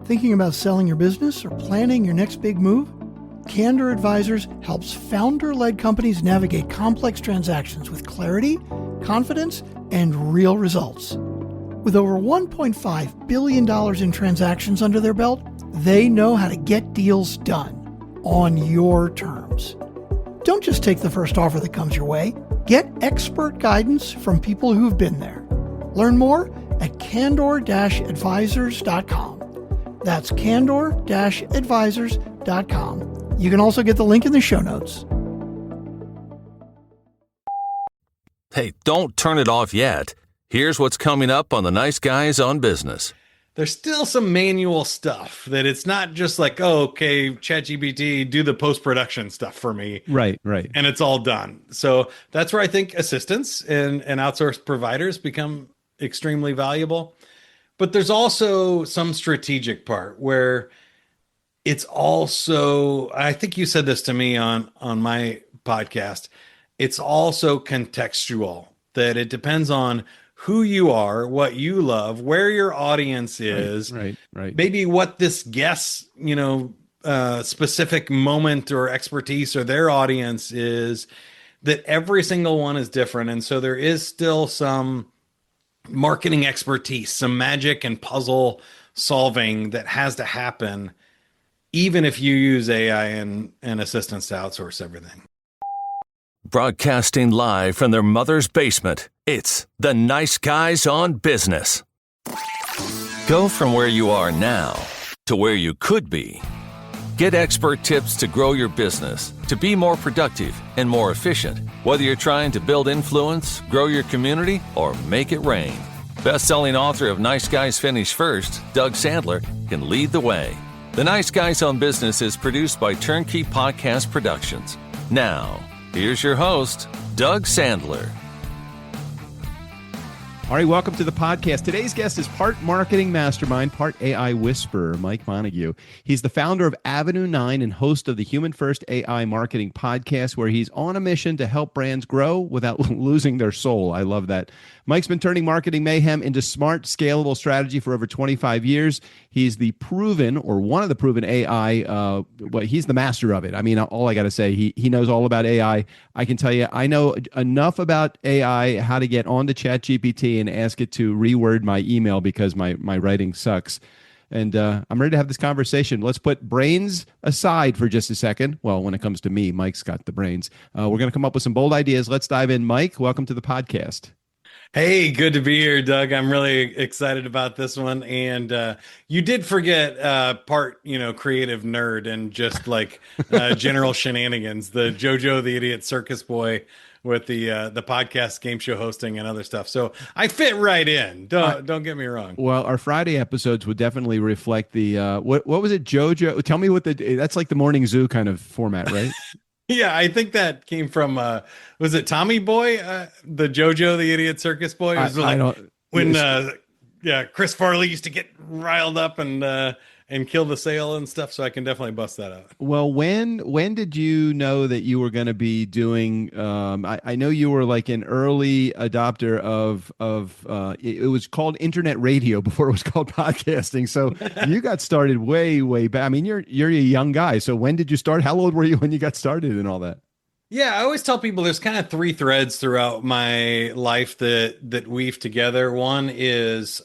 Thinking about selling your business or planning your next big move? Candor Advisors helps founder-led companies navigate complex transactions with clarity, confidence, and real results. With over $1.5 billion in transactions under their belt, they know how to get deals done on your terms. Don't just take the first offer that comes your way. Get expert guidance from people who've been there. Learn more at candor-advisors.com. That's candor-advisors.com. You can also get the link in the show notes. Hey, don't turn it off yet. Here's what's coming up on the Nice Guys on Business. There's still some manual stuff that it's not just like, oh, okay, ChatGPT, do the post-production stuff for me. Right. And it's all done. So that's where I think assistants and outsourced providers become extremely valuable. But there's also some strategic part where it's also, I think you said this to me on my podcast, it's also contextual, that it depends on who you are, what you love, where your audience is, right. Maybe what this guest, specific moment or expertise or their audience is, that every single one is different. And so there is still some marketing expertise, some magic and puzzle solving that has to happen, even if you use AI and assistants to outsource everything. Broadcasting live from their mother's basement, it's the Nice Guys on Business. Go from where you are now to where you could be. Get expert tips to grow your business, to be more productive and more efficient, whether you're trying to build influence, grow your community, or make it rain. Best-selling author of Nice Guys Finish First, Doug Sandler, can lead the way. The Nice Guys on Business is produced by TurnKey Podcast Productions. Now, here's your host, Doug Sandler. All right, welcome to the podcast. Today's guest is part marketing mastermind, part AI whisperer, Mike Montague. He's the founder of Avenue 9 and host of the Human First AI Marketing Podcast, where he's on a mission to help brands grow without losing their soul. I love that. Mike's been turning marketing mayhem into smart, scalable strategy for over 25 years. He's the proven, or one of the proven AI, he's the master of it. I mean, all I got to say, he knows all about AI. I can tell you, I know enough about AI, how to get onto ChatGPT and ask it to reword my email because my writing sucks. And I'm ready to have this conversation. Let's put brains aside for just a second. Well, when it comes to me, Mike's got the brains. We're going to come up with some bold ideas. Let's dive in. Mike, welcome to the podcast. Hey, good to be here, Doug. I'm really excited about this one. And you did forget part, creative nerd and just like general shenanigans, the JoJo the Idiot Circus Boy with the podcast, game show hosting, and other stuff. So I fit right in. Don't get me wrong. Well, our Friday episodes would definitely reflect the what was it, JoJo? Tell me that's like the Morning Zoo kind of format, right? Yeah, I think that came from was it Tommy Boy, the JoJo the Idiot Circus Boy? It was Chris Farley used to get riled up and kill the sale and stuff. So I can definitely bust that out. Well, when did you know that you were going to be doing? I know you were like an early adopter of it was called internet radio before it was called podcasting. So you got started way back. I mean, you're a young guy. So when did you start? How old were you when you got started and all that? Yeah, I always tell people there's kind of three threads throughout my life that weave together. One is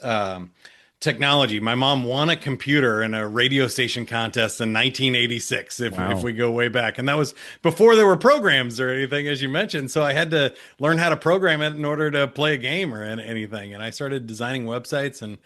technology. My mom won a computer in a radio station contest in 1986, if we go way back. And that was before there were programs or anything, as you mentioned. So I had to learn how to program it in order to play a game or anything. And I started designing websites and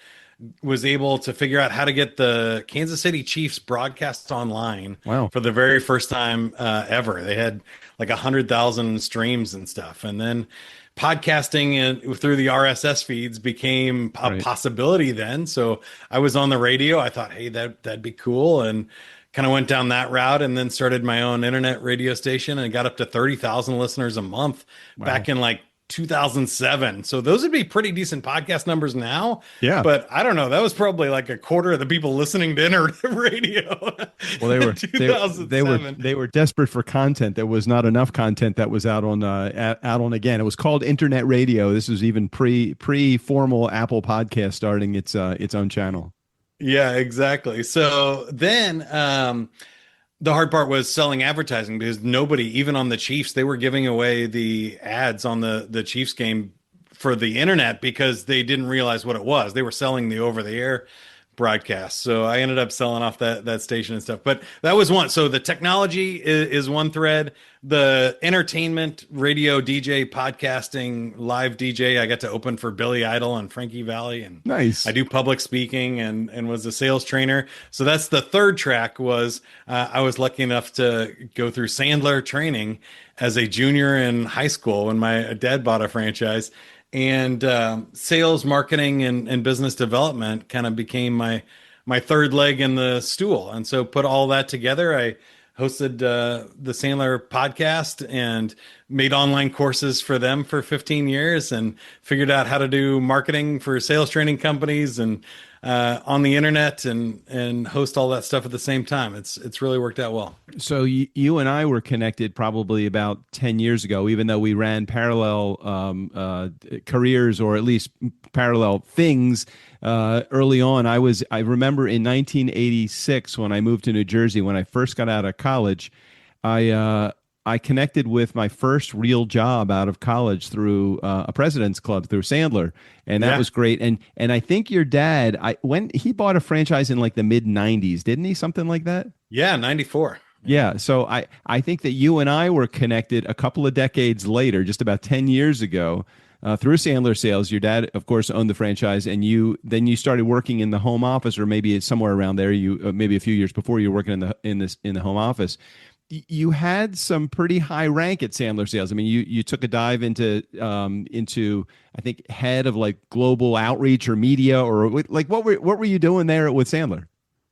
was able to figure out how to get the Kansas City Chiefs broadcast online for the very first time ever. They had like 100,000 streams and stuff. And then podcasting and through the RSS feeds became a possibility then. So I was on the radio. I thought, hey, that'd be cool. And kind of went down that route and then started my own internet radio station and got up to 30,000 listeners a month back in like 2007. So those would be pretty decent podcast numbers now. Yeah. But I don't know. That was probably like a quarter of the people listening to internet radio. Well, they were desperate for content. There was not enough content that was out on again. It was called internet radio. This was even pre formal Apple Podcast starting its own channel. Yeah, exactly. So then the hard part was selling advertising because nobody, even on the Chiefs, they were giving away the ads on the Chiefs game for the internet because they didn't realize what it was. They were selling the over the air broadcast. So I ended up selling off that station and stuff. But that was one. So the technology is one thread. The entertainment, radio, DJ, podcasting, live DJ. I got to open for Billy Idol and Frankie Valli, and Nice. I do public speaking and was a sales trainer. So that's the third track. Was I was lucky enough to go through Sandler training as a junior in high school when my dad bought a franchise, and sales, marketing, and business development kind of became my third leg in the stool. And so put all that together, I hosted the Sandler podcast and made online courses for them for 15 years and figured out how to do marketing for sales training companies and on the internet and host all that stuff at the same time. It's really worked out well. So you and I were connected probably about 10 years ago, even though we ran parallel careers, or at least parallel things early on. I remember in 1986 when I moved to New Jersey, when I first got out of college, I connected with my first real job out of college through a President's Club through Sandler, and that Yeah. was great. And I think your dad, when he bought a franchise in like the mid '90s, didn't he? Something like that. Yeah, 94. Yeah. So I think that you and I were connected a couple of decades later, just about 10 years ago, through Sandler Sales. Your dad, of course, owned the franchise, and you started working in the home office, or maybe it's somewhere around there. You maybe a few years before you were working in the home office. You had some pretty high rank at Sandler Sales. I mean, you took a dive into I think head of like global outreach or media, or like what were you doing there with Sandler?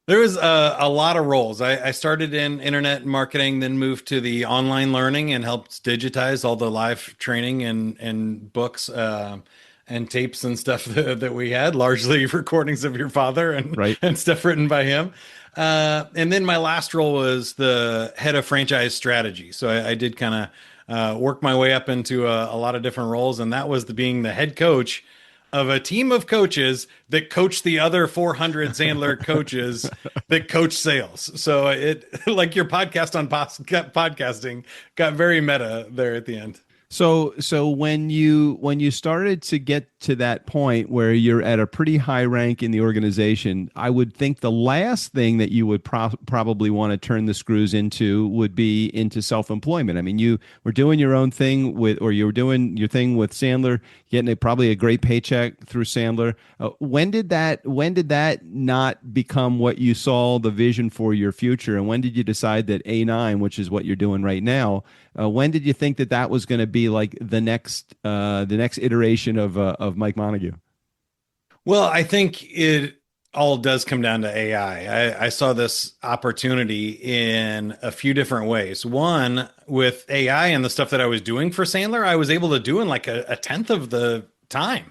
There was a lot of roles. I started in internet marketing, then moved to the online learning and helped digitize all the live training and books and tapes and stuff that we had, largely recordings of your father and, Right. and stuff written by him. And then my last role was the head of franchise strategy. So I did kind of work my way up into a lot of different roles, and that was being the head coach of a team of coaches that coach the other 400 Sandler coaches that coach sales. So it, like your podcast on podcasting, got very meta there at the end. So when you started to get to that point where you're at a pretty high rank in the organization, I would think the last thing that you would probably want to turn the screws into would be into self-employment. I mean, you were doing your own thing or you were doing your thing with Sandler, getting probably a great paycheck through Sandler. When did that not become what you saw the vision for your future? And when did you decide that A9, which is what you're doing right now, when did you think that was going to be like the next iteration of Mike Montague? Well, I think it all does come down to AI. I saw this opportunity in a few different ways. One, with AI and the stuff that I was doing for Sandler, I was able to do in like a tenth of the time.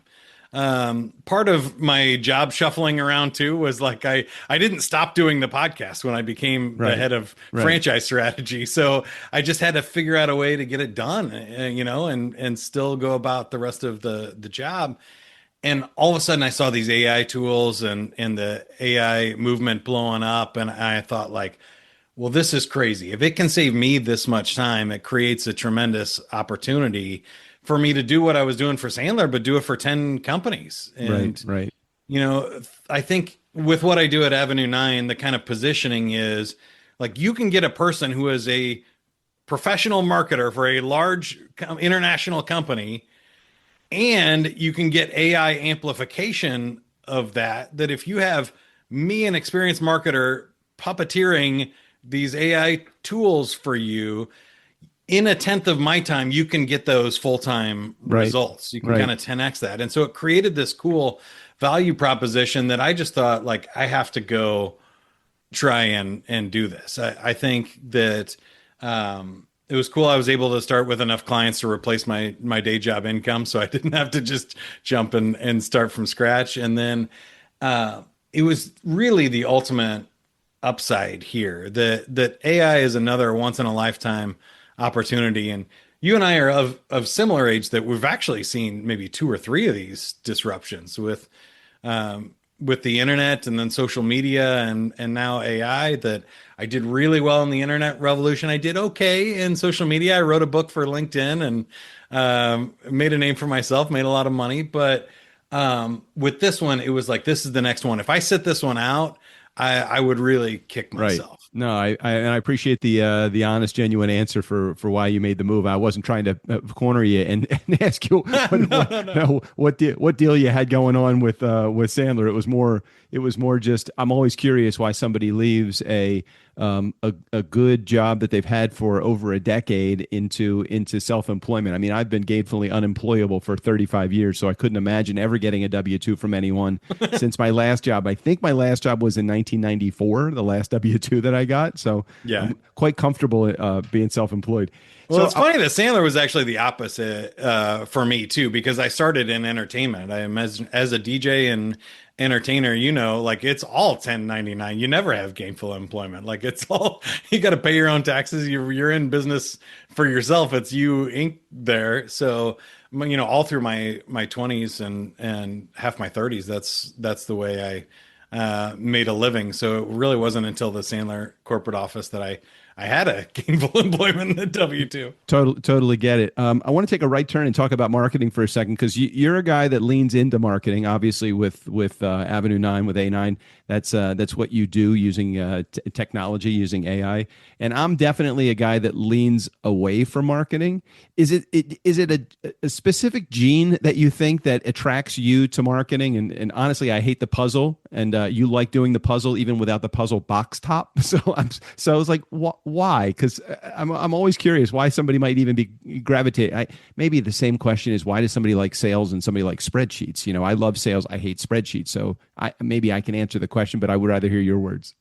Part of my job shuffling around too was like I didn't stop doing the podcast when I became the head of franchise strategy. So I just had to figure out a way to get it done, and still go about the rest of the job. And all of a sudden I saw these AI tools and the AI movement blowing up, and I thought like, well, this is crazy. If it can save me this much time, it creates a tremendous opportunity for me to do what I was doing for Sandler, but do it for 10 companies. And, right. I think with what I do at Avenue 9, the kind of positioning is like, you can get a person who is a professional marketer for a large international company, and you can get AI amplification of that if you have me, an experienced marketer, puppeteering these AI tools for you, in a tenth of my time, you can get those full-time results. You can kind of 10x that. And so it created this cool value proposition that I just thought like, I have to go try and do this. I think that it was cool. I was able to start with enough clients to replace my day job income. So I didn't have to just jump and start from scratch. And then it was really the ultimate upside here that AI is another once in a lifetime opportunity. And you and I are of similar age that we've actually seen maybe 2 or 3 of these disruptions with with the internet and then social media and now AI that I did really well in the internet revolution. I did okay in social media. I wrote a book for LinkedIn and made a name for myself, made a lot of money. But with this one, it was like, this is the next one. If I sit this one out, I would really kick Right. myself. No, and I appreciate the honest, genuine answer for why you made the move. I wasn't trying to corner you and ask you what deal you had going on with Sandler. It was more just, I'm always curious why somebody leaves a good job that they've had for over a decade into self-employment. I mean, I've been gainfully unemployable for 35 years, so I couldn't imagine ever getting a W-2 from anyone since my last job. I think my last job was in 1994, the last W-2 that I got. So Yeah. I'm quite comfortable being self-employed. Well, So it's funny that Sandler was actually the opposite for me too, because I started in entertainment. I am as a DJ and entertainer, like it's all 1099. You never have gainful employment. Like it's all, you got to pay your own taxes. You're in business for yourself. It's you Inc. there. So, all through my 20s and half my 30s, that's the way I made a living. So it really wasn't until the Sandler corporate office that I had a gainful employment in the W-2. Totally get it. I want to take a right turn and talk about marketing for a second, because you're a guy that leans into marketing, obviously with Avenue 9, with A9. That's what you do using technology, using AI. And I'm definitely a guy that leans away from marketing. Is it a specific gene that you think that attracts you to marketing? And honestly, I hate the puzzle, and you like doing the puzzle even without the puzzle box top. So I was like, why? Because I'm always curious why somebody might even be gravitate. Maybe the same question is, why does somebody like sales and somebody like spreadsheets? I love sales, I hate spreadsheets. So maybe I can answer the question, but I would rather hear your words.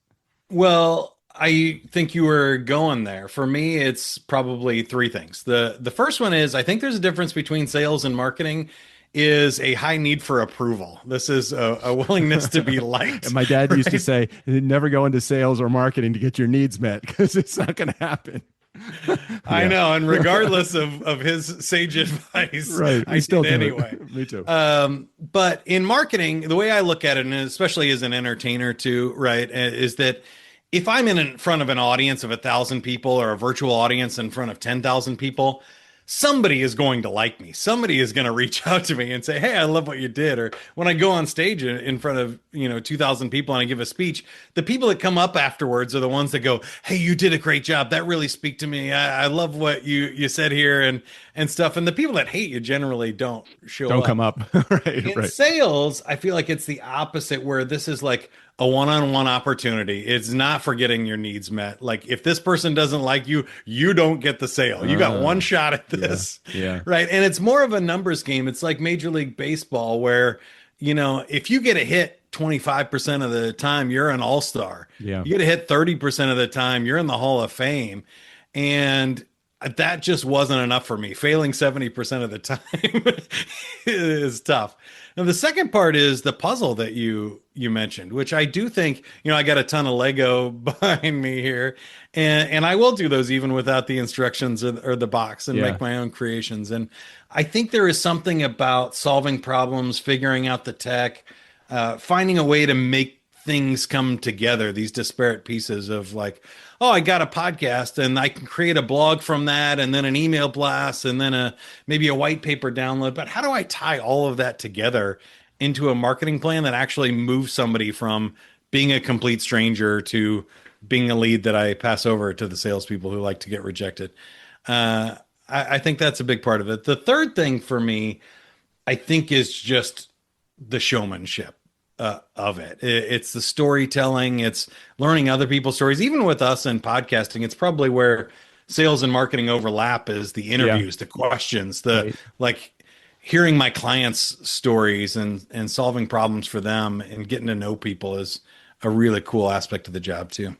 Well, I think you were going there. For me, it's probably three things. The first one is, I think there's a difference between sales and marketing is a high need for approval. This is a willingness to be liked. And my dad used to say, never go into sales or marketing to get your needs met, because it's not going to happen. I know. And regardless of his sage advice, right. I still did do anyway. It. Me too. But in marketing, the way I look at it, and especially as an entertainer too, right, is that if I'm in front of an audience of 1,000 people or a virtual audience in front of 10,000 people, somebody is going to like me. Somebody is going to reach out to me and say, "Hey, I love what you did." Or when I go on stage in front of 2,000 people and I give a speech, the people that come up afterwards are the ones that go, "Hey, you did a great job. That really speak to me. I love what you said here and stuff." And the people that hate you generally don't come up. Right. In sales, I feel like it's the opposite, where this is like a one-on-one opportunity. It's not for getting your needs met. Like if this person doesn't like you, you don't get the sale. You got one shot at this. Yeah. Right. And it's more of a numbers game. It's like Major League Baseball, where, if you get a hit 25% of the time, you're an all-star. Yeah. You get a hit 30% of the time, you're in the Hall of Fame. And that just wasn't enough for me. Failing 70% of the time is tough. Now, the second part is the puzzle that you mentioned, which I do think, I got a ton of Lego behind me here, and I will do those even without the instructions or the box, and make my own creations. And I think there is something about solving problems, figuring out the tech, finding a way to make things come together, these disparate pieces of like, oh, I got a podcast and I can create a blog from that, and then an email blast, and then maybe a white paper download. But how do I tie all of that together into a marketing plan that actually moves somebody from being a complete stranger to being a lead that I pass over to the salespeople who like to get rejected? I think that's a big part of it. The third thing for me, I think, is just the showmanship of it. It's the storytelling. It's learning other people's stories. Even with us in podcasting, it's probably where sales and marketing overlap, is the interviews, the questions, like hearing my clients' stories and solving problems for them and getting to know people is a really cool aspect of the job too.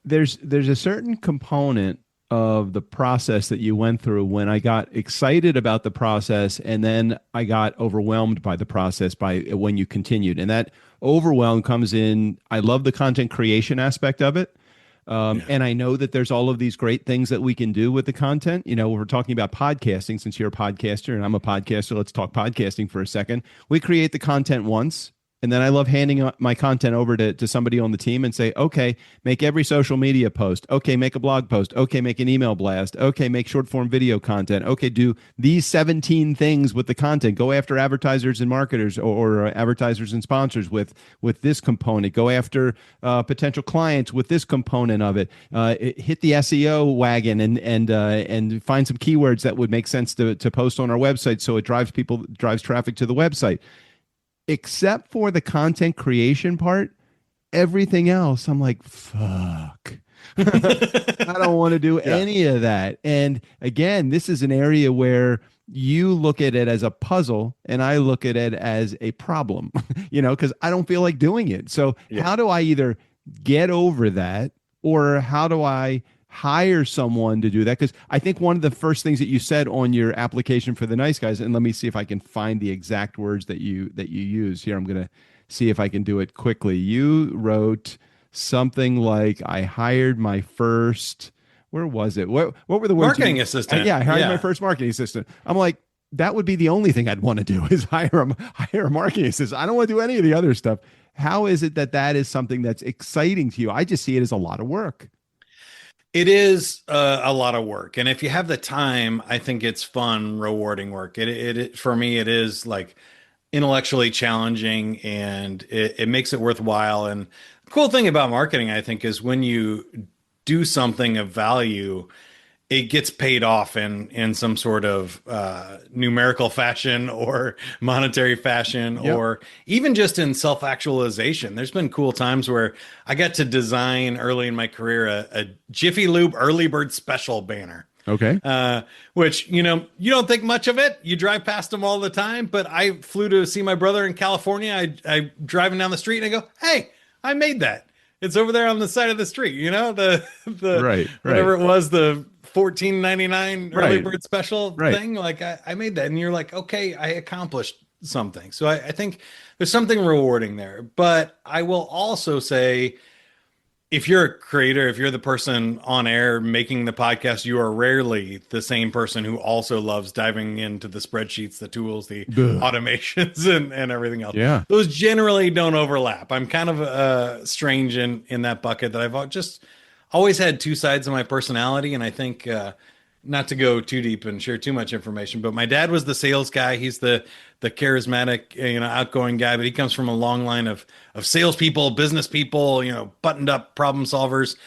There's a certain component of the process that you went through when I got excited about the process, and then I got overwhelmed by the process when you continued. And that overwhelm comes in, I love the content creation aspect of it. And I know that there's all of these great things that we can do with the content. We're talking about podcasting, since you're a podcaster and I'm a podcaster. Let's talk podcasting for a second. We create the content once, And then I love handing my content over to somebody on the team and say, okay, make every social media post. Okay, make a blog post. Okay, make an email blast. Okay, make short form video content. Okay, do these 17 things with the content. Go after advertisers and marketers or advertisers and sponsors with this component. Go after potential clients with this component of it. Hit the SEO wagon and find some keywords that would make sense to post on our website so it drives traffic to the website. Except for the content creation part, everything else, I'm like, fuck. I don't want to do any of that. And again, this is an area where you look at it as a puzzle and I look at it as a problem, because I don't feel like doing it. So how do I either get over that, or how do I hire someone to do that? Because I think one of the first things that you said on your application for the Nice Guys, and let me see if I can find the exact words that you use here. I'm going to see if I can do it quickly. You wrote something like, I hired my first, where was it? What were the words? Marketing assistant. I hired my first marketing assistant. I'm like, that would be the only thing I'd want to do is hire a marketing assistant. I don't want to do any of the other stuff. How is it that is something that's exciting to you? I just see it as a lot of work. It is a lot of work. And if you have the time, I think it's fun, rewarding work. It for me, it is like intellectually challenging, and it makes it worthwhile. And the cool thing about marketing, I think, is when you do something of value, it gets paid off in some sort of numerical fashion or monetary fashion, or even just in self-actualization. There's been cool times where I got to design early in my career a Jiffy Lube early bird special banner. Okay. Which, you don't think much of it. You drive past them all the time, but I flew to see my brother in California. I driving down the street and I go, hey, I made that. It's over there on the side of the street, the whatever it was, the $14.99 early bird special thing. Like I made that, and you're like, okay, I accomplished something. So I think there's something rewarding there. But I will also say, if you're a creator, if you're the person on air making the podcast, you are rarely the same person who also loves diving into the spreadsheets, the tools, the automations, and everything else. Yeah. Those generally don't overlap. I'm kind of strange in that bucket, that I've just always had two sides of my personality. And I think, not to go too deep and share too much information, but my dad was the sales guy. He's the charismatic, outgoing guy, but he comes from a long line of salespeople, business people, buttoned up problem solvers.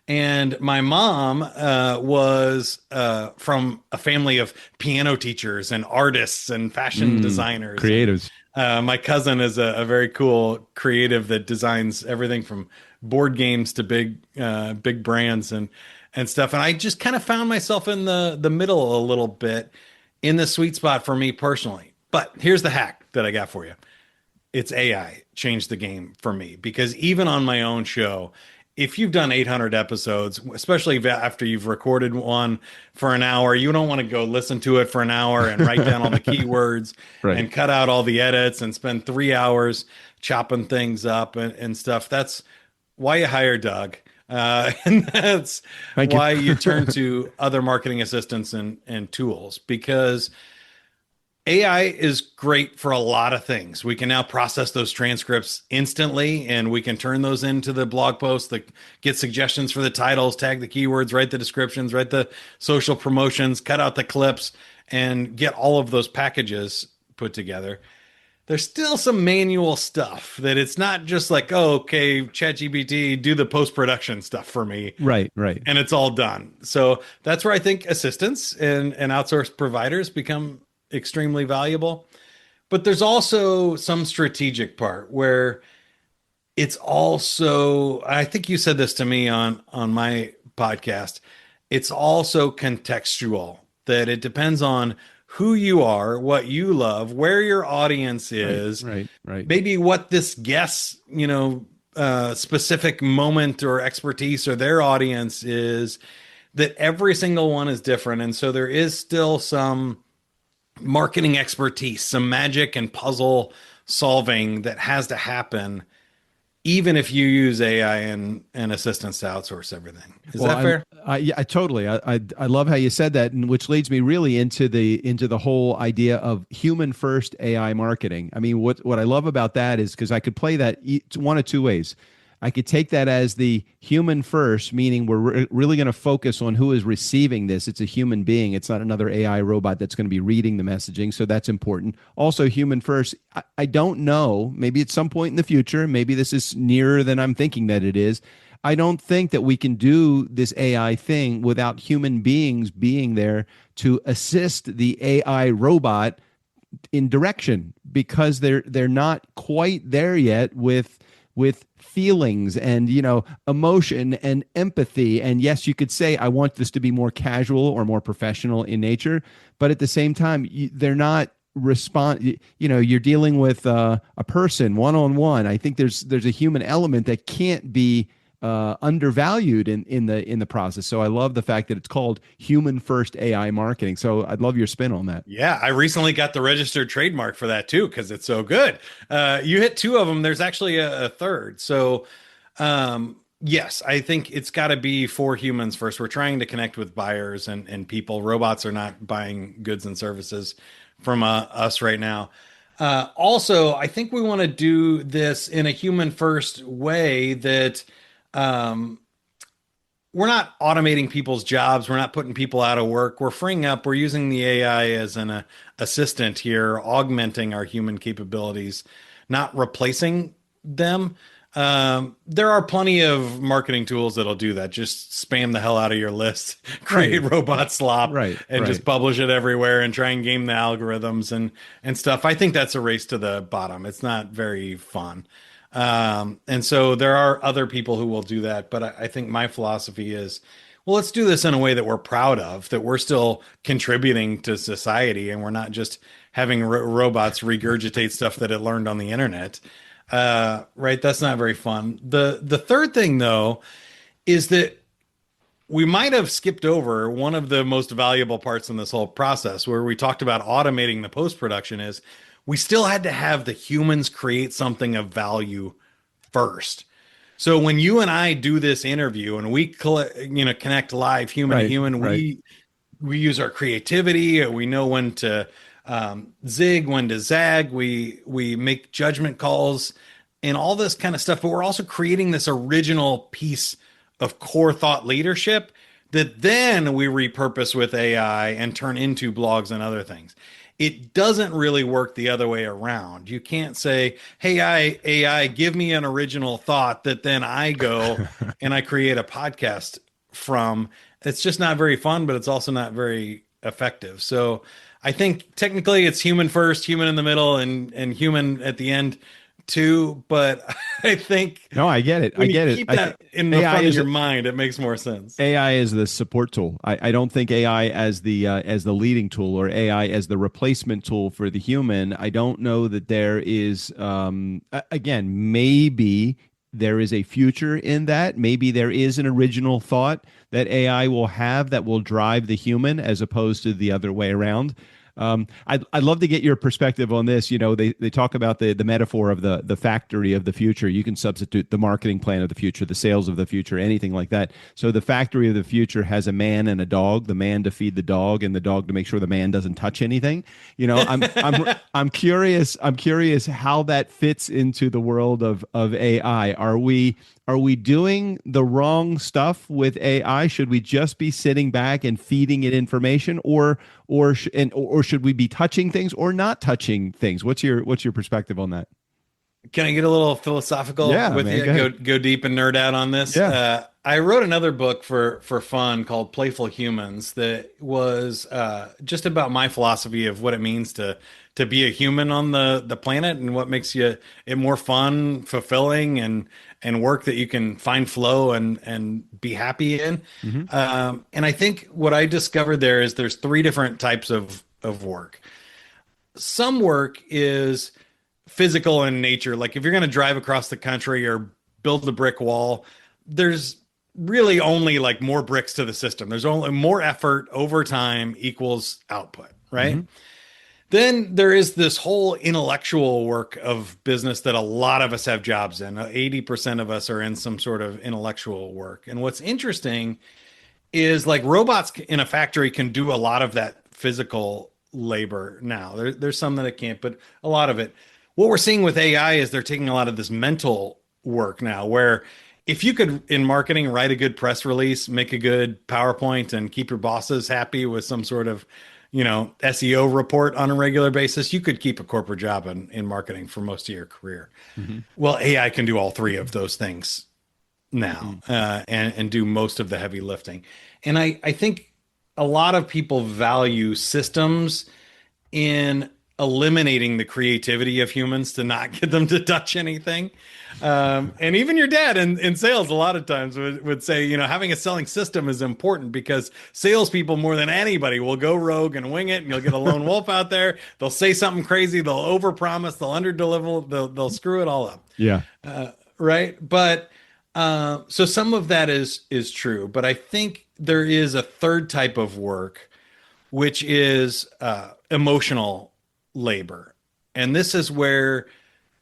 And my mom was from a family of piano teachers and artists and fashion designers, creatives. My cousin is a very cool creative that designs everything from board games to big brands and stuff. And I just kind of found myself in the middle a little bit, in the sweet spot for me personally. But here's the hack that I got for you. It's AI changed the game for me, because even on my own show, if you've done 800 episodes, especially after you've recorded one for an hour, you don't want to go listen to it for an hour and write down all the keywords and cut out all the edits and spend 3 hours chopping things up and stuff. That's why you hire Doug. And that's why you turn to other marketing assistants and tools, because AI is great for a lot of things. We can now process those transcripts instantly, and we can turn those into the blog posts that get suggestions for the titles, tag the keywords, write the descriptions, write the social promotions, cut out the clips, and get all of those packages put together. There's still some manual stuff that it's not just like, oh, okay, ChatGPT, do the post-production stuff for me. Right. And it's all done. So that's where I think assistants and outsourced providers become extremely valuable. But there's also some strategic part where it's also, I think you said this to me on my podcast, it's also contextual, that it depends on who you are, what you love, where your audience is, right. Maybe what this guest, specific moment or expertise or their audience is, that every single one is different. And so there is still some marketing expertise, some magic and puzzle solving that has to happen even if you use AI and assistants to outsource everything. Is that fair? Yeah, totally. I love how you said that, and which leads me really into the whole idea of human first AI marketing. I mean, what I love about that is because I could play that one of two ways. I could take that as the human first, meaning we're really going to focus on who is receiving this. It's a human being. It's not another AI robot that's going to be reading the messaging. So that's important. Also, human first. I don't know. Maybe at some point in the future, maybe this is nearer than I'm thinking that it is. I don't think that we can do this AI thing without human beings being there to assist the AI robot in direction, because they're not quite there yet with feelings and emotion and empathy. And yes, you could say I want this to be more casual or more professional in nature, but at the same time they're not you're dealing with a person one-on-one. I think there's a human element that can't be undervalued in the process. So I love the fact that it's called human first AI marketing. So I'd love your spin on that. Yeah, I recently got the registered trademark for that too, because it's so good. You hit two of them. There's actually a third. So yes, I think it's got to be for humans first. We're trying to connect with buyers and people. Robots are not buying goods and services from us right now. Also, I think we want to do this in a human first way that we're not automating people's jobs. We're not putting people out of work. We're freeing up. We're using the AI as an assistant here, augmenting our human capabilities, not replacing them. There are plenty of marketing tools that'll do that. Just spam the hell out of your list, create robot slop, and just publish it everywhere and try and game the algorithms and stuff. I think that's a race to the bottom. It's not very fun. And so there are other people who will do that. But I think my philosophy is, well, let's do this in a way that we're proud of, that we're still contributing to society and we're not just having robots regurgitate stuff that it learned on the internet. Right? That's not very fun. The third thing, though, is that we might have skipped over one of the most valuable parts in this whole process, where we talked about automating the post-production, is we still had to have the humans create something of value first. So when you and I do this interview and we connect live human to human, we use our creativity. We know when to zig, when to zag. We make judgment calls and all this kind of stuff. But we're also creating this original piece of core thought leadership that then we repurpose with AI and turn into blogs and other things. It doesn't really work the other way around. You can't say, hey, AI, give me an original thought that then I go and I create a podcast from. It's just not very fun, but it's also not very effective. So I think technically it's human first, human in the middle, and human at the end too. But I think I get it. Keep that in the front of your mind. It makes more sense. AI is the support tool. I don't think AI as the leading tool, or AI as the replacement tool for the human. I don't know that there is. Again, maybe there is a future in that. Maybe there is an original thought that AI will have that will drive the human, as opposed to the other way around. I'd love to get your perspective on this. They talk about the metaphor of the factory of the future. You can substitute the marketing plan of the future, the sales of the future, anything like that. So the factory of the future has a man and a dog, the man to feed the dog and the dog to make sure the man doesn't touch anything. I'm curious how that fits into the world of AI. Are we doing the wrong stuff with AI? Should we just be sitting back and feeding it information, or should we be touching things or not touching things? What's your perspective on that? Can I get a little philosophical with you? Go deep and nerd out on this. Yeah. I wrote another book for fun called Playful Humans that was just about my philosophy of what it means to be a human on the planet, and what makes it more fun, fulfilling, and work that you can find flow and be happy in. Mm-hmm. And I think what I discovered there is there's three different types of work. Some work is physical in nature. Like if you're going to drive across the country or build a brick wall, there's really only like more bricks to the system. There's only more effort over time equals output, right? Mm-hmm. Then there is this whole intellectual work of business that a lot of us have jobs in. 80% of us are in some sort of intellectual work. And what's interesting is like robots in a factory can do a lot of that physical labor now. There's some that it can't, but a lot of it. What we're seeing with AI is they're taking a lot of this mental work now, where if you could in marketing write a good press release, make a good PowerPoint, and keep your bosses happy with some sort of SEO report on a regular basis, you could keep a corporate job in marketing for most of your career. Mm-hmm. Well, AI can do all three of those things now, and do most of the heavy lifting. And I think a lot of people value systems in eliminating the creativity of humans to not get them to touch anything. And even your dad in sales a lot of times would say, having a selling system is important, because salespeople more than anybody will go rogue and wing it, and you'll get a lone wolf out there. They'll say something crazy. They'll overpromise. They'll underdeliver. They'll screw it all up. Yeah. Right. But so some of that is true. But I think there is a third type of work, which is emotional labor. And this is where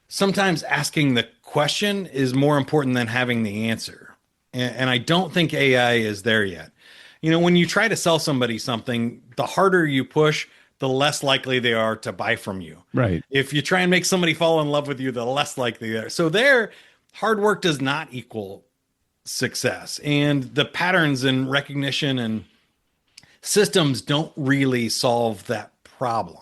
sometimes asking the question is more important than having the answer. And I don't think AI is there yet. When you try to sell somebody something, the harder you push, the less likely they are to buy from you. Right. If you try and make somebody fall in love with you, the less likely they are. So hard work does not equal success. And the patterns and recognition and systems don't really solve that problem.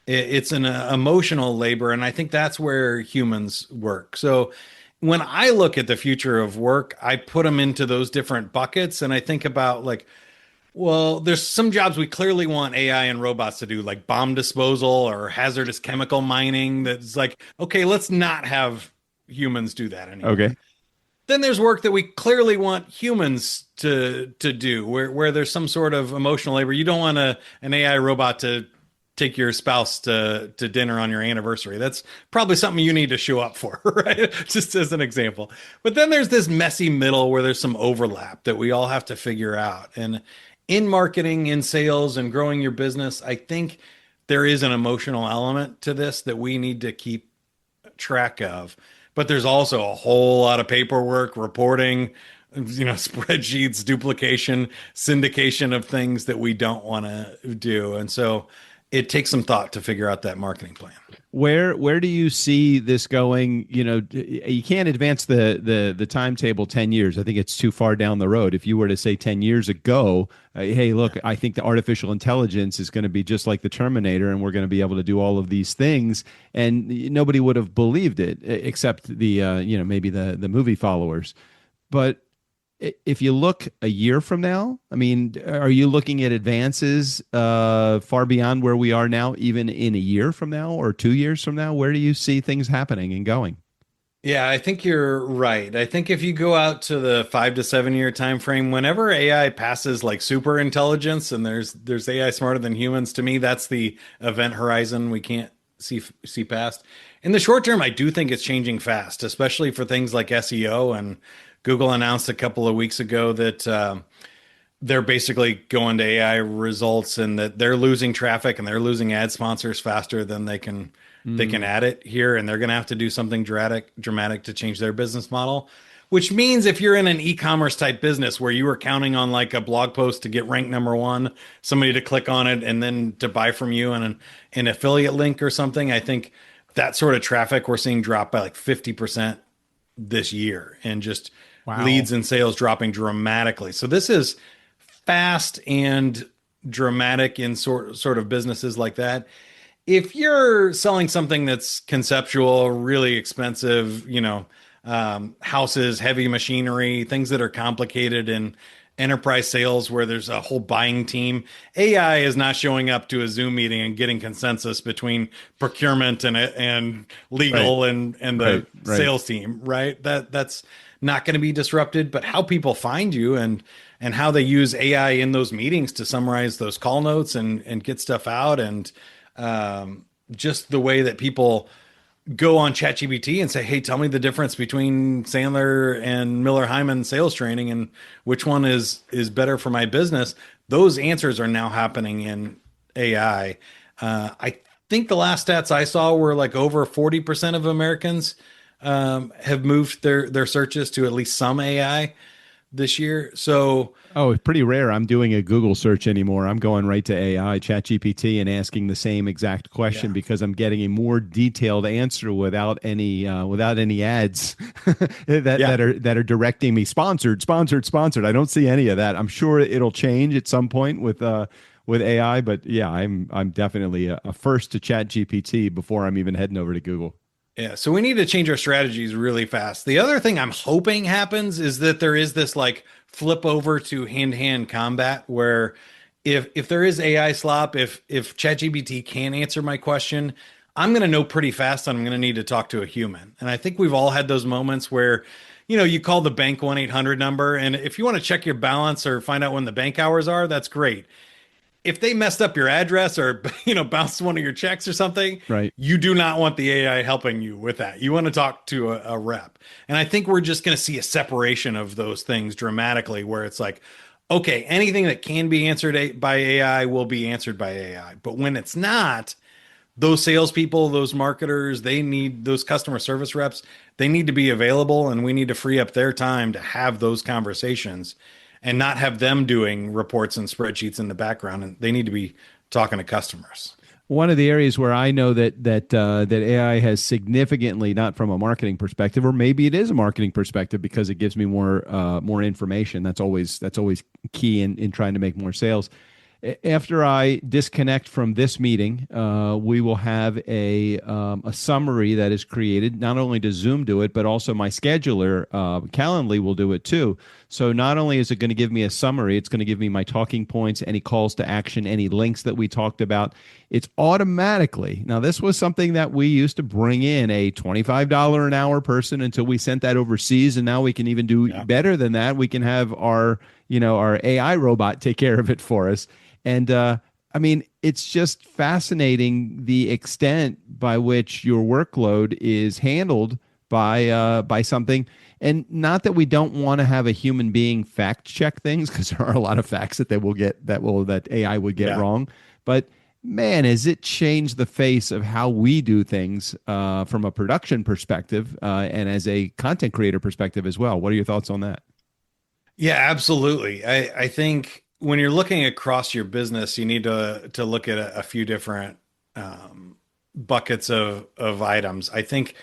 It's an emotional labor, and I think that's where humans work. So when I look at the future of work, I put them into those different buckets, and I think about well, there's some jobs we clearly want AI and robots to do, like bomb disposal or hazardous chemical mining. That's like, okay, let's not have humans do that anymore. Okay. Then there's work that we clearly want humans to do, where there's some sort of emotional labor. You don't want an AI robot to take your spouse to dinner on your anniversary. That's probably something you need to show up for, right? Just as an example. But then there's this messy middle where there's some overlap that we all have to figure out. And in marketing, in sales, and growing your business, I think there is an emotional element to this that we need to keep track of. But there's also a whole lot of paperwork, reporting, spreadsheets, duplication, syndication of things that we don't want to do. And so it takes some thought to figure out that marketing plan. Where do you see this going? You can't advance the timetable 10 years. I think it's too far down the road. If you were to say 10 years ago, hey, look, I think the artificial intelligence is going to be just like the Terminator, and we're going to be able to do all of these things, and nobody would have believed it except the maybe the movie followers. But if you look a year from now, I mean, are you looking at advances far beyond where we are now, even in a year from now or 2 years from now? Where do you see things happening and going? Yeah, I think you're right. I think if you go out to the 5 to 7 year time frame, whenever AI passes like super intelligence, and there's AI smarter than humans, to me, that's the event horizon we can't see past. In the short term, I do think it's changing fast, especially for things like SEO. And Google announced a couple of weeks ago that they're basically going to AI results, and that they're losing traffic and they're losing ad sponsors faster than they can add it here. And they're going to have to do something dramatic to change their business model, which means if you're in an e-commerce type business where you were counting on like a blog post to get ranked number one, somebody to click on it and then to buy from you and an affiliate link or something, I think that sort of traffic we're seeing drop by like 50% this year, and just leads and sales dropping dramatically. So this is fast and dramatic in sort of businesses like that. If you're selling something that's conceptual, really expensive, houses, heavy machinery, things that are complicated in enterprise sales where there's a whole buying team, AI is not showing up to a Zoom meeting and getting consensus between procurement and legal and the sales team, right? That's not going to be disrupted. But how people find you and how they use AI in those meetings to summarize those call notes and get stuff out, and just the way that people go on ChatGPT and say, hey, tell me the difference between Sandler and Miller Hyman sales training and which one is better for my business. Those answers are now happening in AI. I think the last stats I saw were like over 40% of Americans have moved their searches to at least some AI this year. So Oh, it's pretty rare. I'm doing a Google search anymore. I'm going right to AI, ChatGPT, and asking the same exact question yeah, because I'm getting a more detailed answer without any ads yeah. that are directing me sponsored, sponsored, sponsored. I don't see any of that. I'm sure it'll change at some point with AI, but yeah, I'm definitely a first to ChatGPT before I'm even heading over to Google. Yeah, so we need to change our strategies really fast. The other thing I'm hoping happens is that there is this like flip over to hand-to-hand combat where if there is AI slop, if ChatGPT can answer my question, I'm going to know pretty fast I'm going to need to talk to a human. And I think we've all had those moments where, you call the bank 1-800 number, and if you want to check your balance or find out when the bank hours are, that's great. If they messed up your address or bounced one of your checks or something, Right. you do not want the AI helping you with that. You want to talk to a rep. And I think we're just going to see a separation of those things dramatically where it's like, okay, anything that can be answered by AI will be answered by AI. But when it's not, those salespeople, those marketers, they need those customer service reps, they need to be available, and we need to free up their time to have those conversations and not have them doing reports and spreadsheets in the background. And they need to be talking to customers. One of the areas where I know that AI has significantly, not from a marketing perspective, or maybe it is a marketing perspective because it gives me more information. That's always key in trying to make more sales. After I disconnect from this meeting, we will have a summary that is created. Not only does Zoom do it, but also my scheduler, Calendly, will do it too. So not only is it going to give me a summary, it's going to give me my talking points, any calls to action, any links that we talked about. It's automatically. Now, this was something that we used to bring in a $25 an hour person until we sent that overseas, and now we can even do better than that. We can have our AI robot take care of it for us. And I mean, it's just fascinating the extent by which your workload is handled by something. And not that we don't want to have a human being fact check things, because there are a lot of facts that that AI would get wrong. But man, has it changed the face of how we do things from a production perspective and as a content creator perspective as well. What are your thoughts on that? Yeah, absolutely. I think when you're looking across your business, you need to look at a few different buckets of items. I think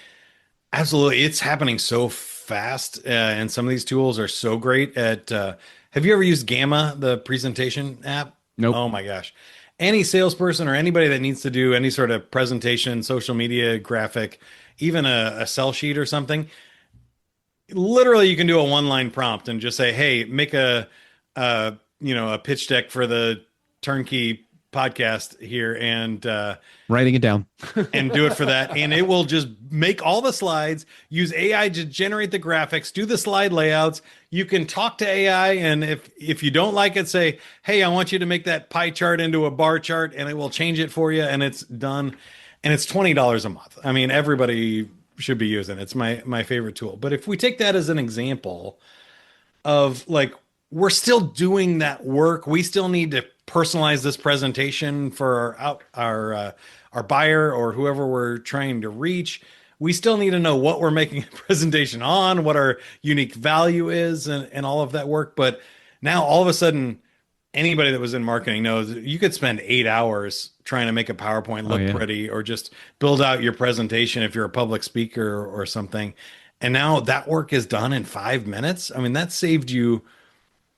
absolutely it's happening so fast, and some of these tools are so great at. Have you ever used Gamma, the presentation app? Nope. Oh my gosh. Any salesperson or anybody that needs to do any sort of presentation, social media, graphic, even a sell sheet or something, literally you can do a one-line prompt and just say, hey, make a pitch deck for the TurnKey podcast here, and Writing it down. and do it for that, and it will just make all the slides, use AI to generate the graphics, do the slide layouts. You can talk to AI, and if you don't like it, say, hey, I want you to make that pie chart into a bar chart, and it will change it for you, and it's done. And it's $20 a month. I mean, everybody should be using it. It's my favorite tool. But if we take that as an example of like, we're still doing that work, we still need to personalize this presentation for our buyer or whoever we're trying to reach. We still need to know what we're making a presentation on, what our unique value is, and all of that work. But now all of a sudden, anybody that was in marketing knows you could spend 8 hours trying to make a PowerPoint look pretty, or just build out your presentation if you're a public speaker or something. And now that work is done in 5 minutes. I mean, that saved you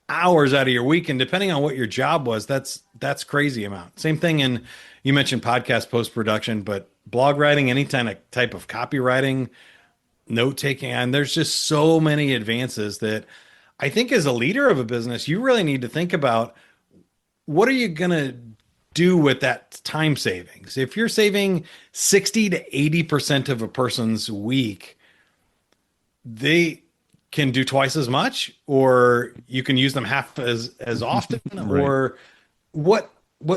hours out of your week. And depending on what your job was, that's crazy amount. Same thing in, you mentioned podcast post-production, but blog writing, any type of copywriting, note taking, and there's just so many advances that I think as a leader of a business, you really need to think about, what are you going to do with that time savings? If you're saving 60 to 80% of a person's week, they can do twice as much, or you can use them half as often, Right. or what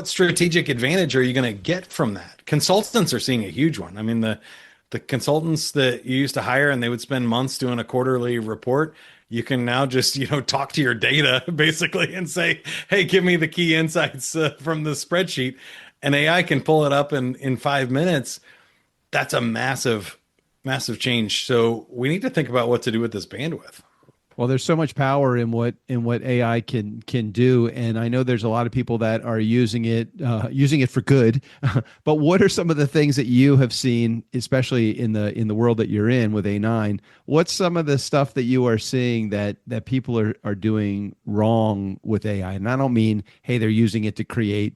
strategic advantage are you going to get from that? Consultants are seeing a huge one. I mean, the consultants that you used to hire and they would spend months doing a quarterly report, you can now just, talk to your data basically and say, hey, give me the key insights from the spreadsheet. and AI can pull it up in 5 minutes, that's a massive, massive change. So we need to think about what to do with this bandwidth. Well, there's so much power in what AI can do, and I know there's a lot of people that are using it for good. But what are some of the things that you have seen, especially in the world that you're in with A9? What's some of the stuff that you are seeing that people are doing wrong with AI? And I don't mean, hey, they're using it to create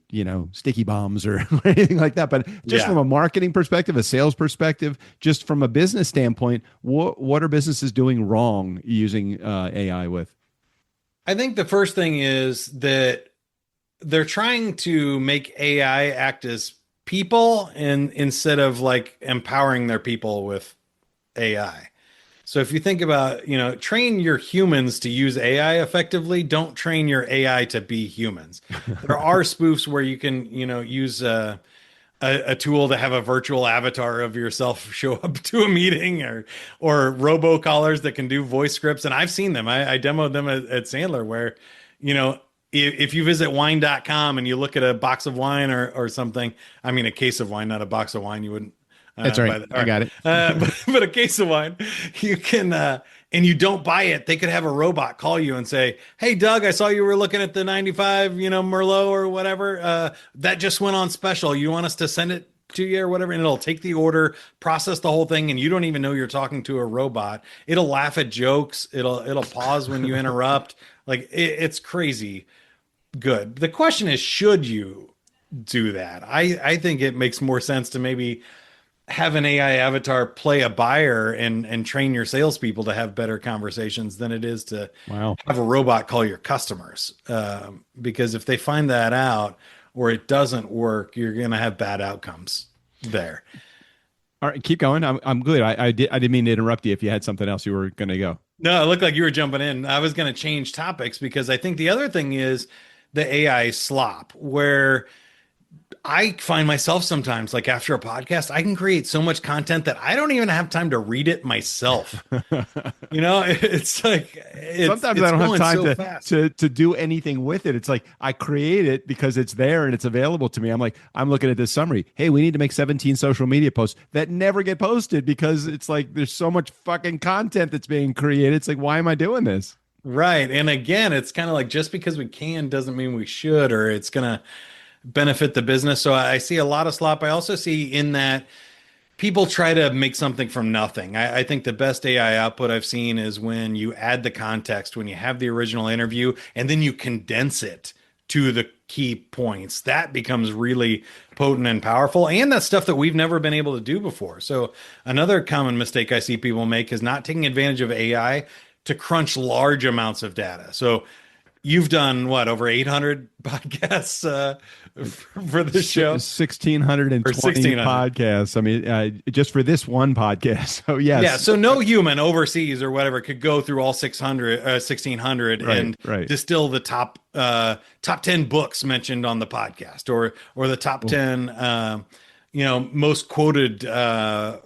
sticky bombs or anything like that, but just from a marketing perspective, a sales perspective, just from a business standpoint, what are businesses doing wrong using AI with? I think the first thing is that they're trying to make AI act as people and instead of like empowering their people with AI. So if you think about, train your humans to use AI effectively, don't train your AI to be humans. There are spoofs where you can, use a tool to have a virtual avatar of yourself show up to a meeting or robocallers that can do voice scripts. And I've seen them. I demoed them at Sandler where, if you visit wine.com and you look at a box of wine or something, I mean, a case of wine, not a box of wine, you wouldn't. That's right. I got it. But a case of wine, you can, and you don't buy it, they could have a robot call you and say, "Hey, Doug, I saw you were looking at the 95, Merlot or whatever. That just went on special. You want us to send it to you or whatever?" And it'll take the order, process the whole thing, and you don't even know you're talking to a robot. It'll laugh at jokes. It'll pause when you interrupt. Like it's crazy good. The question is, should you do that? I think it makes more sense to maybe have an AI avatar play a buyer and train your salespeople to have better conversations than it is to have a robot call your customers. Because if they find that out or it doesn't work, you're going to have bad outcomes there. All right, keep going. I'm good. I didn't mean to interrupt you if you had something else you were going to go. No, it looked like you were jumping in. I was going to change topics because I think the other thing is the AI slop, where I find myself sometimes, like after a podcast, I can create so much content that I don't even have time to read it myself. It's like sometimes I don't have time to do anything with it. It's like I create it because it's there and it's available to me. I'm looking at this summary. Hey, we need to make 17 social media posts that never get posted because it's like there's so much fucking content that's being created. It's like, why am I doing this? Right. And again, it's kind of like just because we can doesn't mean we should, or it's going to benefit the business. So I see a lot of slop. I also see in that people try to make something from nothing. I think the best AI output I've seen is when you add the context, when you have the original interview, and then you condense it to the key points. That becomes really potent and powerful. And that's stuff that we've never been able to do before. So another common mistake I see people make is not taking advantage of AI to crunch large amounts of data. So you've done what, over 800 podcasts for this show? 1,620 podcasts. I mean, just for this one podcast. So yes. Yeah. So no human overseas or whatever could go through all 1,600 and distill the top 10 books mentioned on the podcast, or the top 10 most quoted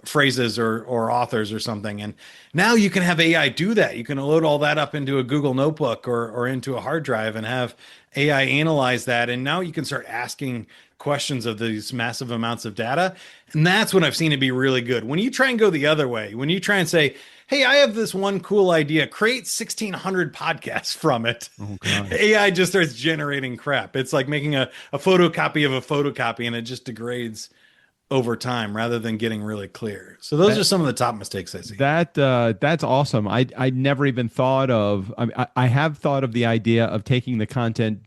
phrases or authors or something. And now you can have AI do that. You can load all that up into a Google Notebook or into a hard drive and have AI analyze that. And now you can start asking questions of these massive amounts of data. And that's what I've seen to be really good. When you try and go the other way, when you try and say, "Hey, I have this one cool idea, create 1,600 podcasts from it." Oh, AI just starts generating crap. It's like making a photocopy of a photocopy, and it just degrades over time rather than getting really clear. So those are some of the top mistakes I see. That's awesome. I never even thought of, I have thought of the idea of taking the content,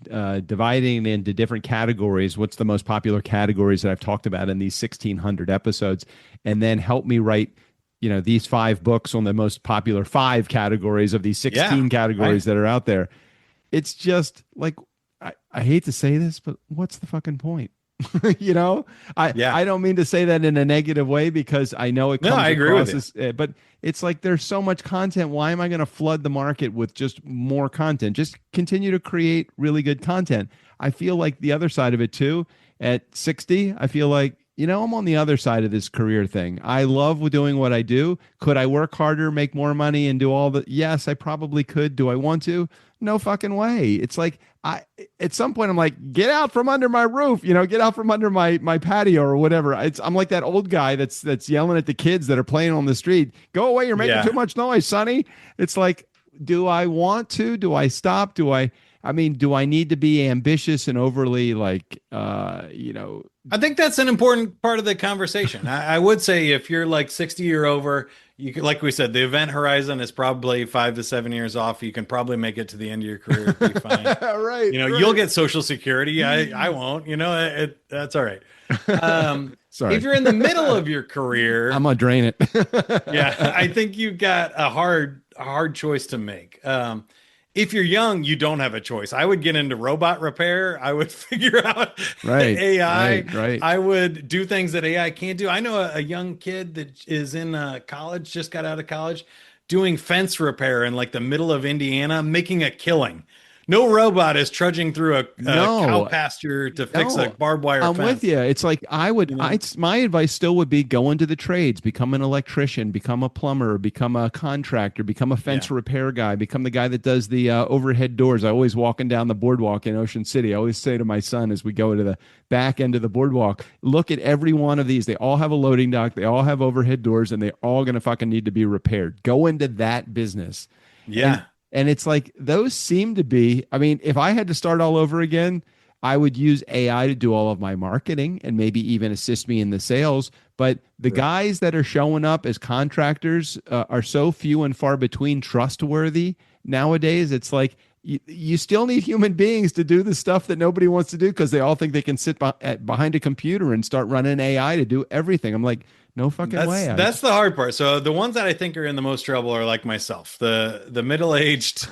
dividing it into different categories. What's the most popular categories that I've talked about in these 1,600 episodes, and then help me write, these 5 books on the most popular 5 categories of these 16 categories that are out there. It's just like, I hate to say this, but what's the fucking point? I don't mean to say that in a negative way because I know it comes across as, but it's like there's so much content. Why am I going to flood the market with just more content? Just continue to create really good content. I feel like the other side of it too, at 60, I feel like I'm on the other side of this career thing. I love doing what I do. Could I work harder, make more money, and do all the? Yes, I probably could. Do I want to? No fucking way. It's like at some point I'm like, get out from under my roof, get out from under my patio or whatever. I'm like that old guy that's yelling at the kids that are playing on the street. Go away, you're making too much noise, Sonny. It's like, do I want to? Do I stop? Do I need to be ambitious and overly I think that's an important part of the conversation. I would say if you're like 60 or over, you could, like we said, the event horizon is probably 5 to 7 years off. You can probably make it to the end of your career, be fine. Right. You'll get Social Security. I won't. That's all right. Sorry. If you're in the middle of your career, I'm gonna drain it. yeah, I think you've got a hard choice to make. If you're young, you don't have a choice. I would get into robot repair. I would figure out AI. Right. I would do things that AI can't do. I know a young kid that is in college, just got out of college, doing fence repair in like the middle of Indiana, making a killing. No robot is trudging through a cow pasture to fix a barbed wire I'm fence. with you. It's like my advice still would be go into the trades, become an electrician, become a plumber, become a contractor, become a fence repair guy, become the guy that does the overhead doors. I always walking down the boardwalk in Ocean City. I always say to my son as we go to the back end of the boardwalk, look at every one of these. They all have a loading dock. They all have overhead doors, and they're all going to fucking need to be repaired. Go into that business. Yeah. And it's like those seem to be, if I had to start all over again, I would use AI to do all of my marketing and maybe even assist me in the sales. But the guys that are showing up as contractors are so few and far between trustworthy nowadays. It's like you still need human beings to do the stuff that nobody wants to do because they all think they can sit behind a computer and start running AI to do everything. I'm like, no fucking way. That's the hard part. So the ones that I think are in the most trouble are like myself, the middle-aged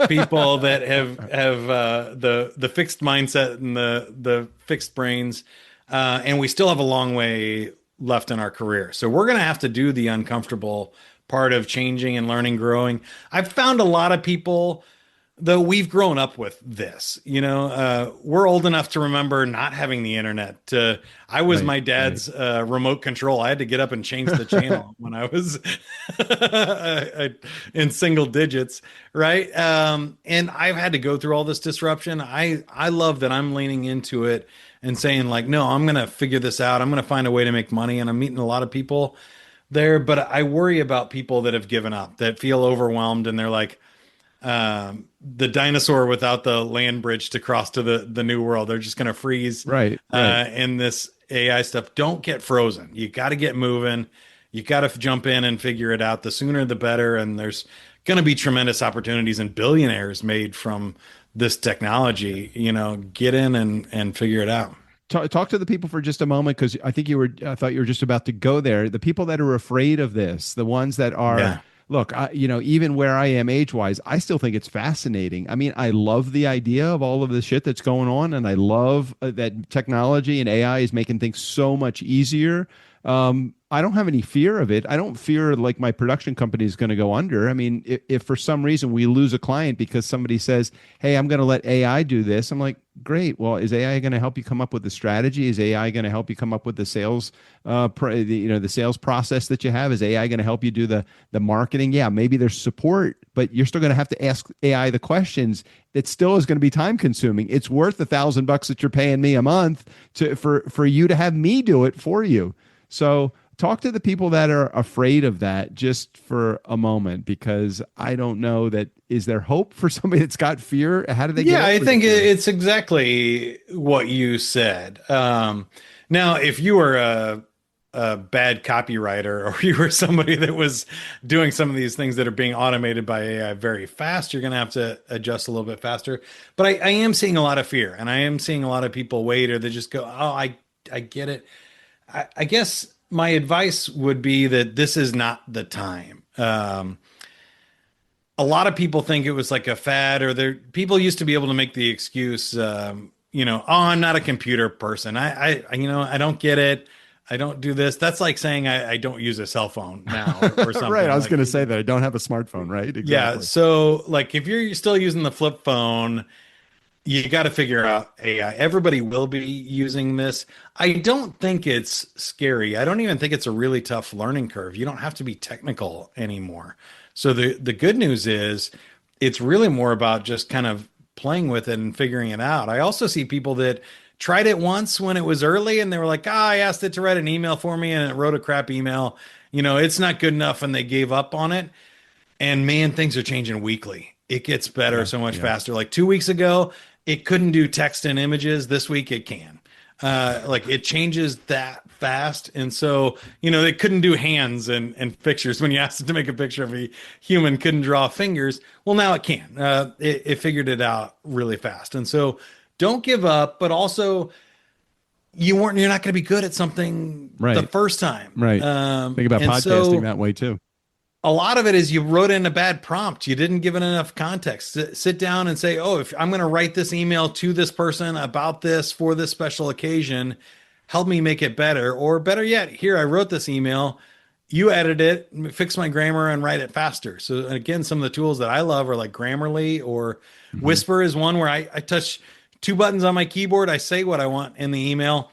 people that have the fixed mindset and the fixed brains, and we still have a long way left in our career. So we're gonna have to do the uncomfortable part of changing and learning, growing. I've found a lot of people, though we've grown up with this, we're old enough to remember not having the internet. I was my dad's remote control. I had to get up and change the channel when I was in single digits, right? And I've had to go through all this disruption. I love that I'm leaning into it and saying like, no, I'm going to figure this out. I'm going to find a way to make money. And I'm meeting a lot of people there, but I worry about people that have given up, that feel overwhelmed, and they're like, the dinosaur without the land bridge to cross to the new world. They're just going to freeze right. in this AI stuff. Don't get frozen. You got to get moving. You got to jump in and figure it out. The sooner, the better. And there's going to be tremendous opportunities and billionaires made from this technology. Get in and figure it out. Talk to the people for just a moment, because I think I thought you were just about to go there. The people that are afraid of this, the ones that are. Yeah. Look, even where I am age-wise, I still think it's fascinating. I love the idea of all of the shit that's going on, and I love that technology and AI is making things so much easier. I don't have any fear of it. I don't fear like my production company is going to go under. If for some reason we lose a client because somebody says, hey, I'm going to let AI do this, I'm like, great. Well, is AI going to help you come up with the strategy? Is AI going to help you come up with the sales, the sales process that you have? Is AI going to help you do the marketing? Yeah, maybe there's support, but you're still going to have to ask AI the questions. It still is going to be time consuming. It's worth $1,000 that you're paying me a month for you to have me do it for you. So talk to the people that are afraid of that just for a moment, because I don't know that. Is there hope for somebody that's got fear? How do they get over I think fear? it's exactly what you said. Now, if you were a bad copywriter, or you were somebody that was doing some of these things that are being automated by AI very fast, you're going to have to adjust a little bit faster. But I am seeing a lot of fear, and I am seeing a lot of people wait, or they just go, oh, I get it. I guess my advice would be that this is not the time. A lot of people think it was like a fad, or people used to be able to make the excuse, oh, I'm not a computer person. I don't get it. I don't do this. That's like saying I don't use a cell phone now or something. Right. I was going to say that I don't have a smartphone, right? Exactly. Yeah. So like if you're still using the flip phone, You got to figure out AI. Everybody will be using this. I don't think it's scary. I don't even think it's a really tough learning curve. You don't have to be technical anymore. So the good news is it's really more about just kind of playing with it and figuring it out. I also see people that tried it once when it was early and they were like, I asked it to write an email for me and it wrote a crap email. It's not good enough and they gave up on it. And man, things are changing weekly. It gets better so much faster. Like 2 weeks ago, it couldn't do text and images. This week it can. Like it changes that fast. And so, they couldn't do hands and pictures. When you asked it to make a picture of a human, couldn't draw fingers. Well, now it can. It figured it out really fast. And so don't give up, but also you're not going to be good at something the first time. Right. Think about podcasting that way too. A lot of it is you wrote in a bad prompt. You didn't give it enough context. Sit down and say, if I'm going to write this email to this person about this for this special occasion, help me make it better. Or better yet, here, I wrote this email. You edit it, fix my grammar, and write it faster. So again, some of the tools that I love are like Grammarly or Whisper is one where I touch 2 buttons on my keyboard. I say what I want in the email.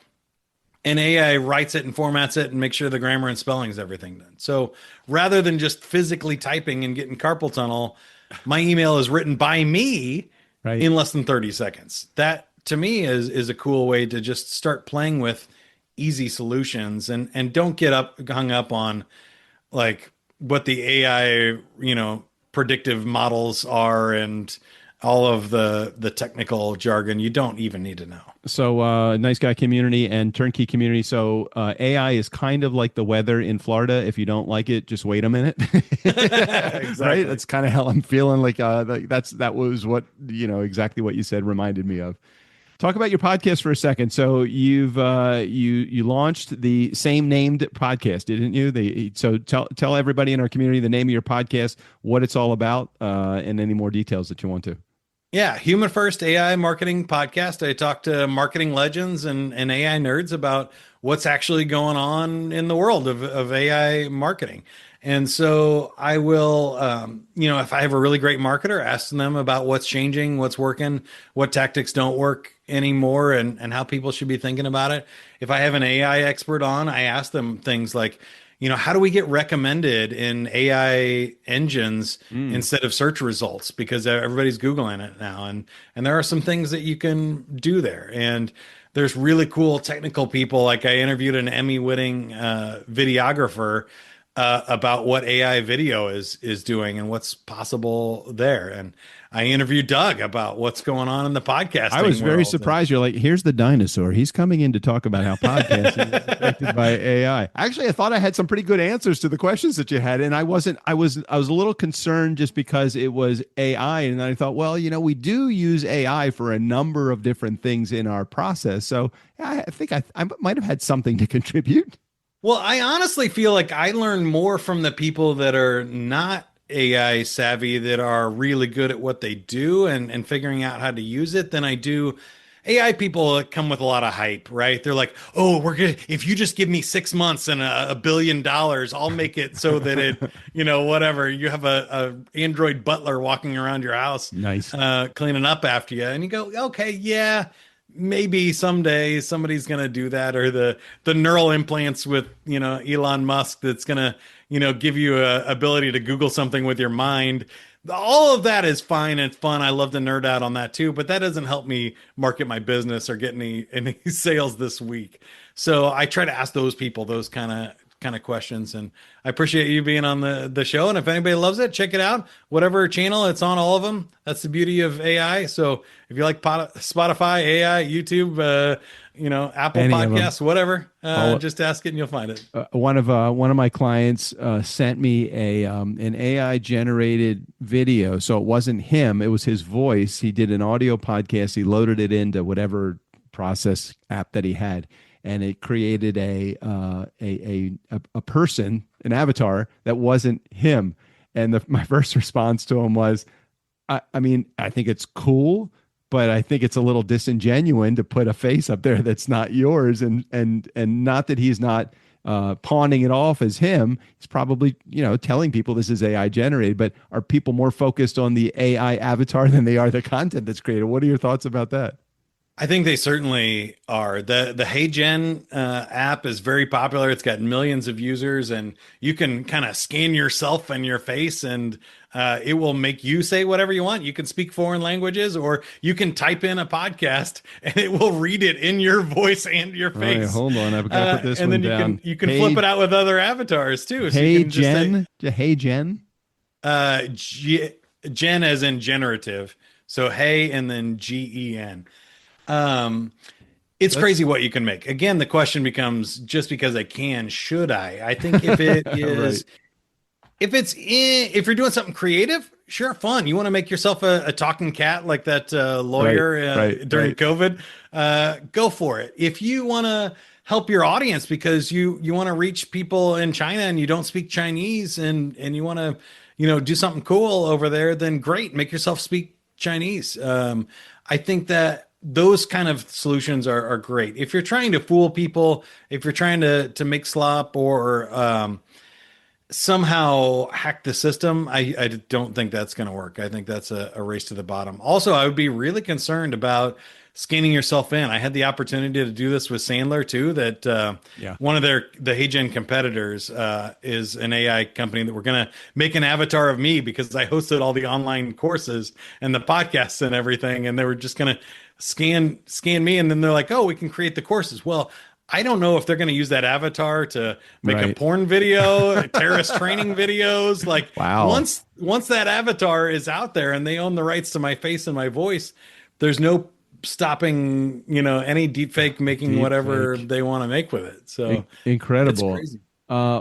And AI writes it and formats it and makes sure the grammar and spelling is everything done. So rather than just physically typing and getting carpal tunnel, my email is written by me in less than 30 seconds. That to me is a cool way to just start playing with easy solutions and don't get hung up on like what the AI, predictive models are and all of the technical jargon. You don't even need to know. So nice guy community and turnkey community. So AI is kind of like the weather in Florida. If you don't like it, just wait a minute. Exactly. Right? That's kind of how I'm feeling. Like that was what, exactly what you said reminded me of. Talk about your podcast for a second. So you've you launched the same named podcast, didn't you? So tell everybody in our community the name of your podcast, what it's all about, and any more details that you want to. Yeah, Human First AI Marketing Podcast. I talk to marketing legends and AI nerds about what's actually going on in the world of AI marketing. And so I will, if I have a really great marketer, ask them about what's changing, what's working, what tactics don't work anymore, and how people should be thinking about it. If I have an AI expert on, I ask them things like, how do we get recommended in AI engines instead of search results? Because everybody's Googling it now. And there are some things that you can do there. And there's really cool technical people. Like I interviewed an Emmy-winning videographer about what AI video is doing and what's possible there. And I interviewed Doug about what's going on in the podcasting I was very world. surprised. You're like, here's the dinosaur. He's coming in to talk about how podcasting is affected by AI. Actually, I thought I had some pretty good answers to the questions that you had, and I was a little concerned just because it was AI, and I thought, well, we do use AI for a number of different things in our process. So I think I might have had something to contribute. Well, I honestly feel like I learn more from the people that are not AI savvy, that are really good at what they do and figuring out how to use it than I do AI people come with a lot of hype, right? They're like, if you just give me 6 months and $1 billion, I'll make it so that it, whatever, you have a Android butler walking around your house, nice, cleaning up after you. And you go, okay, yeah, maybe someday somebody's going to do that, or the neural implants with, Elon Musk that's going to, give you a ability to Google something with your mind. All of that is fine and fun. I love to nerd out on that too, but that doesn't help me market my business or get any sales this week. So I try to ask those people those kind of questions, and I appreciate you being on the show. And if anybody loves it, check it out. Whatever channel, it's on all of them. That's the beauty of AI. So if you like Spotify, AI, YouTube, Apple Any Podcasts, whatever, just ask it and you'll find it. One of my clients sent me an AI generated video. So it wasn't him; it was his voice. He did an audio podcast. He loaded it into whatever process app that he had, and it created a person, an avatar that wasn't him. And my first response to him was, I think it's cool, but I think it's a little disingenuous to put a face up there that's not yours, and not that he's not pawning it off as him. He's probably, telling people this is AI generated, but are people more focused on the AI avatar than they are the content that's created? What are your thoughts about that? I think they certainly are. The HeyGen app is very popular. It's got millions of users, and you can kind of scan yourself and your face, and it will make you say whatever you want. You can speak foreign languages, or you can type in a podcast, and it will read it in your voice and your face. Right, hold on, I've got to put this and one then down. You can flip it out with other avatars too. So you can HeyGen, HeyGen. Gen as in generative. So hey, and then GEN. It's crazy what you can make. Again, the question becomes, just because I can, should I? I think if it is, right. If you're doing something creative, sure, fun. You want to make yourself a talking cat like that lawyer during COVID, go for it. If you want to help your audience because you want to reach people in China and you don't speak Chinese and you want to, do something cool over there, then great. Make yourself speak Chinese. I think that those kind of solutions are great. If you're trying to fool people, if you're trying to make slop or somehow hack the system, I don't think that's going to work. I think that's a race to the bottom. Also, I would be really concerned about scanning yourself in. I had the opportunity to do this with Sandler too, that one of the HeyGen competitors is an AI company that we're going to make an avatar of me because I hosted all the online courses and the podcasts and everything. And they were just going to scan me. And then they're like, oh, we can create the courses. Well, I don't know if they're going to use that avatar to make a porn video, terrorist training videos. Like, wow. Once that avatar is out there and they own the rights to my face and my voice, there's no stopping, any deepfake making whatever they want to make with it. So incredible. It's crazy.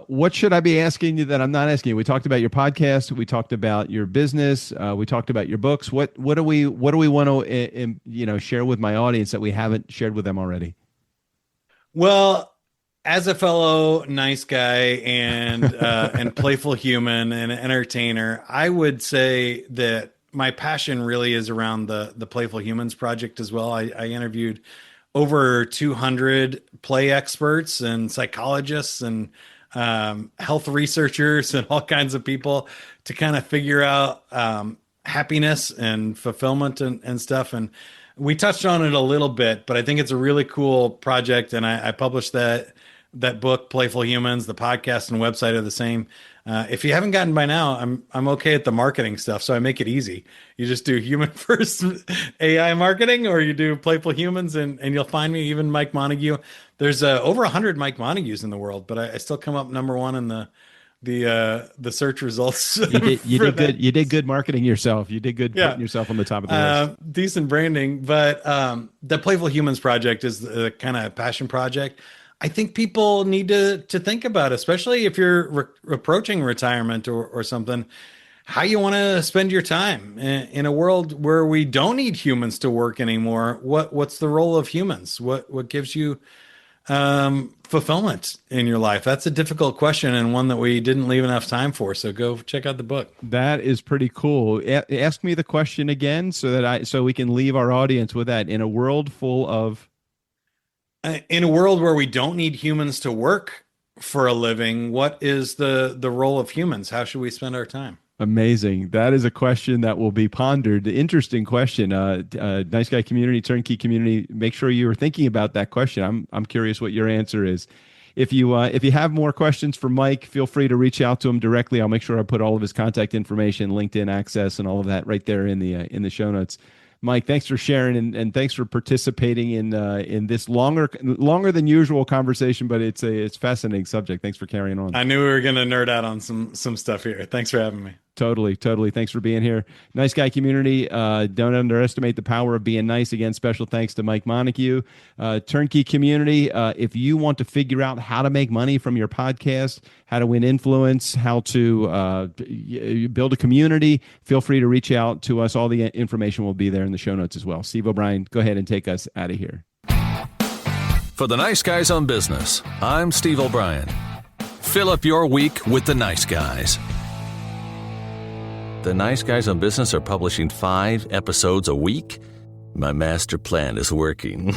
What should I be asking you that I'm not asking you? We talked about your podcast. We talked about your business. We talked about your books. What do we want to share with my audience that we haven't shared with them already? Well, as a fellow nice guy and playful human and entertainer, I would say that my passion really is around the Playful Humans project as well. I interviewed over 200 play experts and psychologists and health researchers and all kinds of people to kind of figure out happiness and fulfillment and stuff. And we touched on it a little bit, but I think it's a really cool project. And I published that book, Playful Humans. The podcast and website are the same. If you haven't gotten by now, I'm okay at the marketing stuff, so I make it easy. You just do human first AI marketing, or you do Playful Humans, and you'll find me. Even Mike Montague. There's over 100 Mike Montagues in the world, but I still come up number one in the search results. You did good. You did good marketing yourself. You did good putting yourself on the top of the list. Decent branding, but the Playful Humans project is the kind of passion project I think people need to think about, especially if you're approaching retirement or something, how you want to spend your time in a world where we don't need humans to work anymore. What's the role of humans? What gives you fulfillment in your life? That's a difficult question, and one that we didn't leave enough time for. So go check out the book. That is pretty cool. Ask me the question again so we can leave our audience with that. In a world full of in a world where we don't need humans to work for a living, what is the role of humans? How should we spend our time? Amazing. That is a question that will be pondered. Interesting question. Nice Guy community, TurnKey community. Make sure you're thinking about that question. I'm curious what your answer is. If you have more questions for Mike, feel free to reach out to him directly. I'll make sure I put all of his contact information, LinkedIn access, and all of that right there in the show notes. Mike, thanks for sharing and thanks for participating in this longer than usual conversation, but it's a fascinating subject. Thanks for carrying on. I knew we were going to nerd out on some stuff here. Thanks for having me. Totally. Thanks for being here. Nice Guy community. Don't underestimate the power of being nice. Again, special thanks to Mike Montague. TurnKey community. If you want to figure out how to make money from your podcast, how to win influence, how to build a community, feel free to reach out to us. All the information will be there in the show notes as well. Steve O'Brien, go ahead and take us out of here. For the Nice Guys on Business, I'm Steve O'Brien. Fill up your week with the Nice Guys. The Nice Guys on Business are publishing 5 episodes a week. My master plan is working.